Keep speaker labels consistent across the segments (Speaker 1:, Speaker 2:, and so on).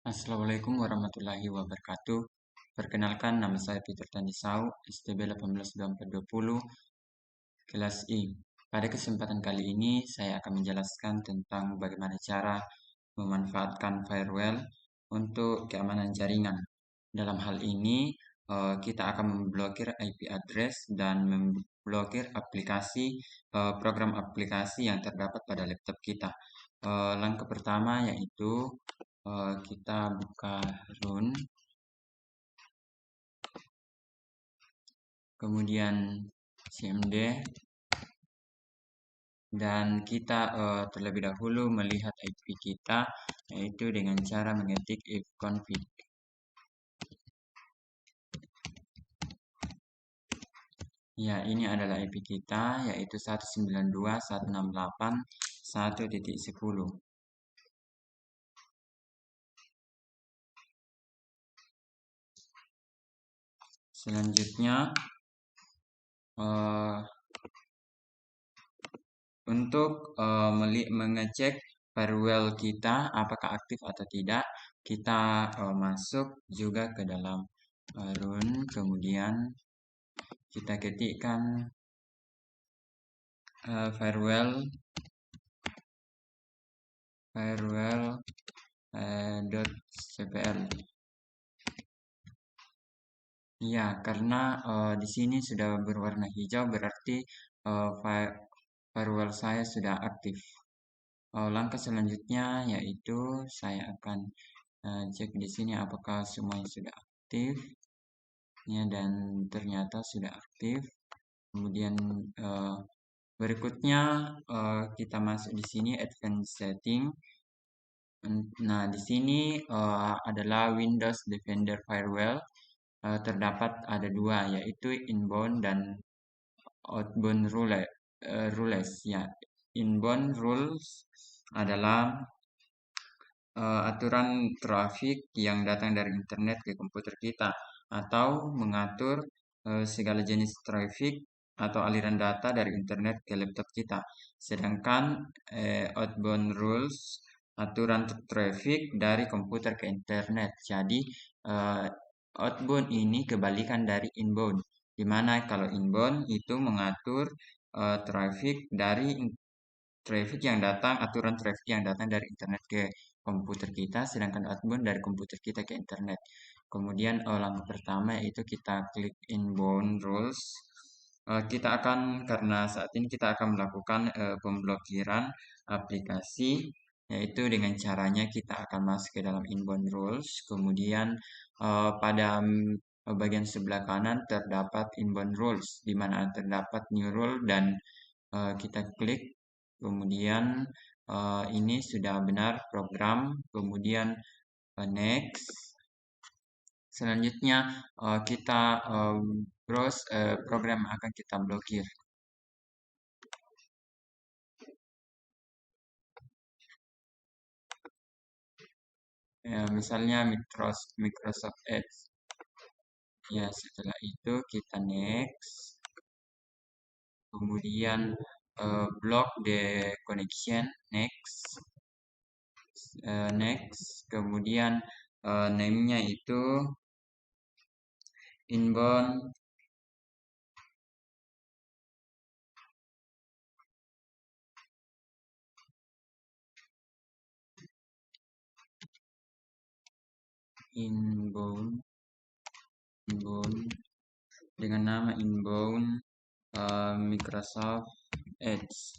Speaker 1: Assalamualaikum warahmatullahi wabarakatuh. Perkenalkan, nama saya Peter Tanisau, STB 182420, kelas I. Pada kesempatan kali ini, saya akan menjelaskan tentang bagaimana cara memanfaatkan firewall untuk keamanan jaringan. Dalam hal ini, kita akan memblokir IP address dan memblokir program aplikasi yang terdapat pada laptop kita. Langkah pertama yaitu kita buka run, kemudian cmd, dan kita terlebih dahulu melihat IP kita, yaitu dengan cara mengetik ifconfig. Ya, ini adalah IP kita, yaitu 192.168.1.10. Selanjutnya, untuk mengecek firewall kita apakah aktif atau tidak, kita masuk juga ke dalam run, kemudian kita ketikkan firewall.cpl. Ya, karena di sini sudah berwarna hijau, berarti firewall saya sudah aktif. Langkah selanjutnya yaitu saya akan cek di sini apakah semuanya sudah aktif. Ya, dan ternyata sudah aktif. Kemudian berikutnya kita masuk di sini advanced setting. Nah, di sini adalah Windows Defender Firewall. Terdapat ada dua, yaitu inbound dan outbound rules. Ya, inbound rules adalah aturan trafik yang datang dari internet ke komputer kita, atau mengatur segala jenis trafik atau aliran data dari internet ke laptop kita. Sedangkan outbound rules, aturan trafik dari komputer ke internet. Jadi outbound ini kebalikan dari inbound, di mana kalau inbound itu mengatur aturan traffic yang datang dari internet ke komputer kita, sedangkan outbound dari komputer kita ke internet. Kemudian langkah pertama yaitu kita klik inbound rules. Karena saat ini kita akan melakukan pemblokiran aplikasi, yaitu dengan caranya kita akan masuk ke dalam inbound rules. Kemudian pada bagian sebelah kanan terdapat inbound rules, di mana terdapat new rule, dan kita klik. Kemudian ini sudah benar program, kemudian next. Selanjutnya kita browse program yang akan kita blokir. Misalnya Microsoft Edge. Ya, setelah itu kita next. Kemudian block the connection, next. Kemudian name-nya itu inbound dengan nama inbound Microsoft Edge.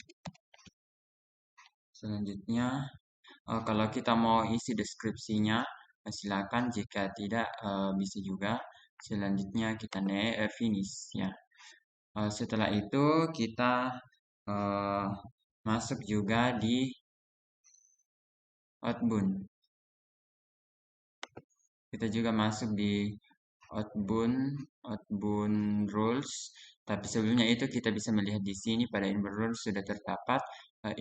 Speaker 1: Selanjutnya kalau kita mau isi deskripsinya silakan, jika tidak bisa juga. Selanjutnya kita finish ya. Setelah itu kita masuk juga di outbound. Kita juga masuk di outbound rules. Tapi sebelumnya itu kita bisa melihat di sini pada inbound rules sudah terdapat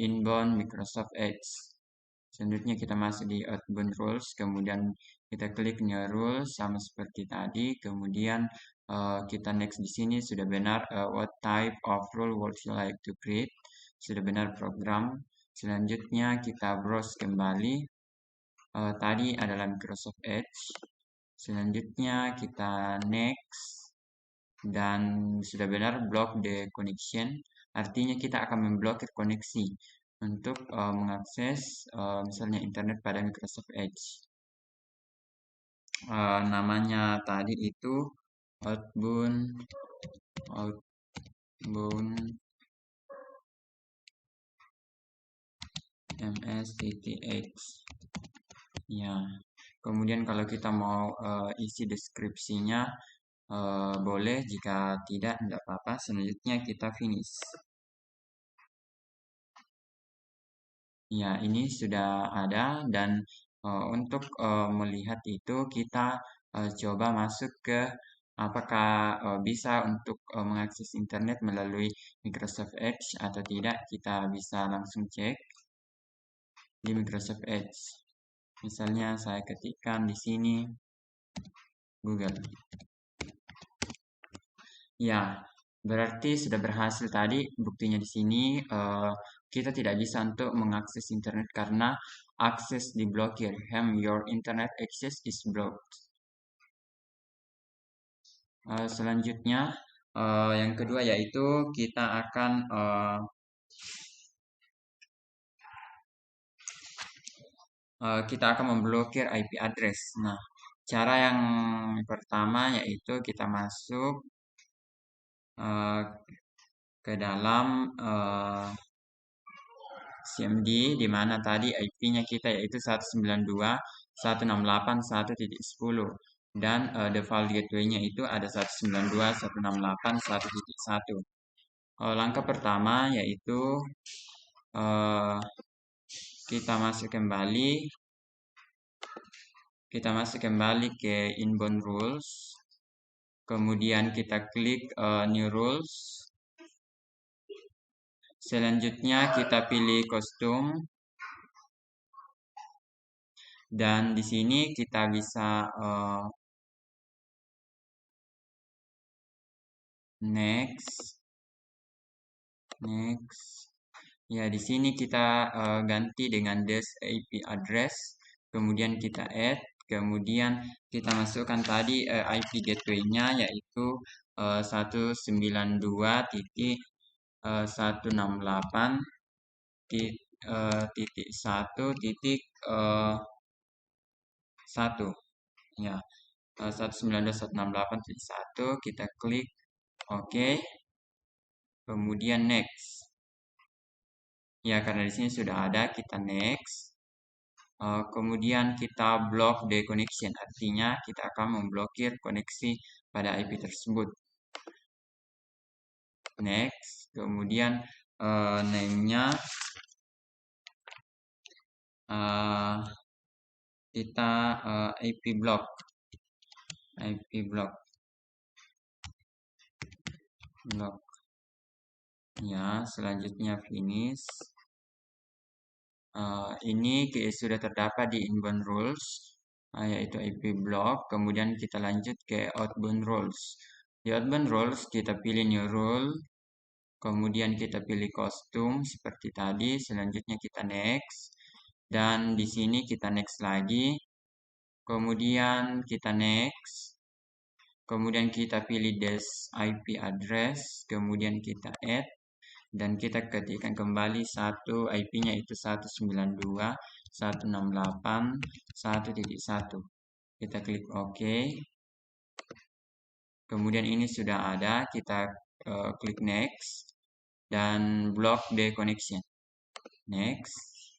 Speaker 1: inbound Microsoft Edge. Selanjutnya kita masuk di outbound rules, kemudian kita klik new rule sama seperti tadi. Kemudian kita next di sini sudah benar what type of rule would you like to create. Sudah benar program. Selanjutnya kita browse kembali. tadi adalah Microsoft Edge. Selanjutnya kita next dan sudah benar block the connection. Artinya kita akan memblokir koneksi untuk mengakses misalnya internet pada Microsoft Edge. Namanya tadi itu outbound ms.x. Ya, kemudian kalau kita mau isi deskripsinya boleh, jika tidak apa-apa. Selanjutnya kita finish. Ya, ini sudah ada dan untuk melihat itu kita coba masuk ke apakah bisa untuk mengakses internet melalui Microsoft Edge atau tidak. Kita bisa langsung cek di Microsoft Edge. Misalnya saya ketikkan di sini Google. Ya, berarti sudah berhasil tadi. Buktinya di sini kita tidak bisa untuk mengakses internet karena akses diblokir. Your internet access is blocked. Selanjutnya, yang kedua yaitu kita akan memblokir IP address. Nah, cara yang pertama yaitu kita masuk ke dalam CMD, di mana tadi IP-nya kita yaitu 192.168.1.10 dan default gateway-nya itu ada 192.168.1.1. Langkah pertama yaitu kita masuk kembali ke inbound rules, kemudian kita klik new rules. Selanjutnya kita pilih kostum dan di sini kita bisa next. Ya, di sini kita ganti dengan this IP address, kemudian kita add, kemudian kita masukkan tadi IP gateway-nya yaitu 192.1.1.1 ya, 192.168.1. Kita klik OK, kemudian next. Ya, karena di sini sudah ada, kita next. Kemudian kita block the connection, artinya kita akan memblokir koneksi pada IP tersebut. Next, kemudian name-nya kita IP block. Ya, selanjutnya finish. Ini sudah terdapat di inbound rules, yaitu IP block. Kemudian kita lanjut ke outbound rules. Di outbound rules kita pilih new rule, kemudian kita pilih kostum seperti tadi. Selanjutnya kita next, dan di sini kita next lagi. Kemudian kita next, kemudian kita pilih this IP address, kemudian kita add, dan kita ketikkan kembali satu IP-nya itu 192.168.1.1. Kita klik OK. Kemudian ini sudah ada, kita klik next dan block the connection. Next.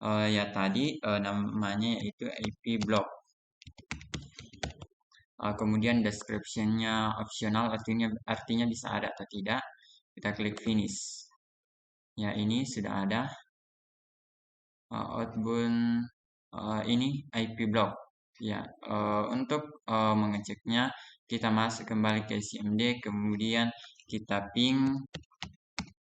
Speaker 1: Ya tadi namanya yaitu IP block. Kemudian description-nya optional, artinya bisa ada atau tidak. Kita klik finish. Ya, ini sudah ada outbound ini IP block. Ya, untuk mengeceknya kita masuk kembali ke CMD, kemudian kita ping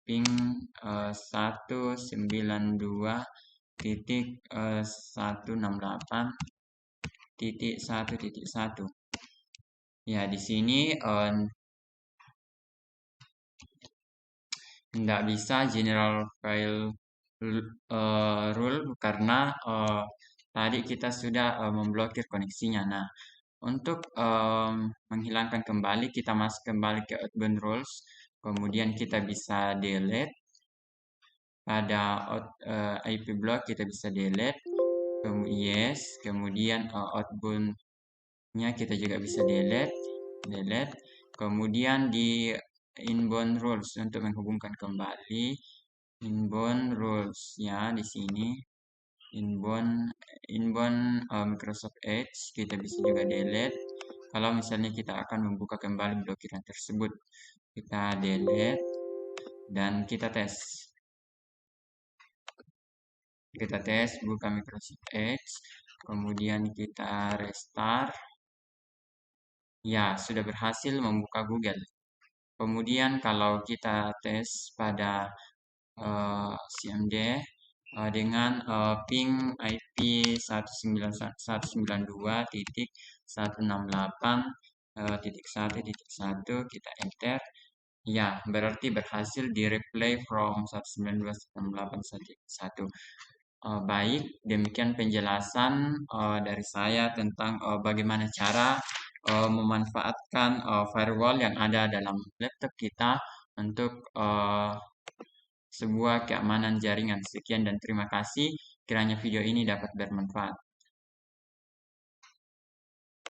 Speaker 1: 192.168.1.1. Ya, di sini tidak bisa general file rule karena tadi kita sudah memblokir koneksinya. Nah, untuk menghilangkan kembali, kita masuk kembali ke outbound rules, kemudian kita bisa delete pada IP block, kita bisa delete, yes, kemudian outbound-nya kita juga bisa delete, kemudian di inbound rules untuk menghubungkan kembali inbound rules ya di sini inbound Microsoft Edge kita bisa juga delete. Kalau misalnya kita akan membuka kembali blokiran tersebut, kita delete dan kita tes. Kita tes buka Microsoft Edge, kemudian kita restart. Ya, sudah berhasil membuka Google. Kemudian kalau kita tes pada CMD dengan ping IP 192.168.1.1 kita enter. Ya, berarti berhasil di replay from 192.168.1.1. Baik, demikian penjelasan dari saya tentang bagaimana cara memanfaatkan firewall yang ada dalam laptop kita untuk sebuah keamanan jaringan. Sekian dan terima kasih. Kiranya video ini dapat bermanfaat.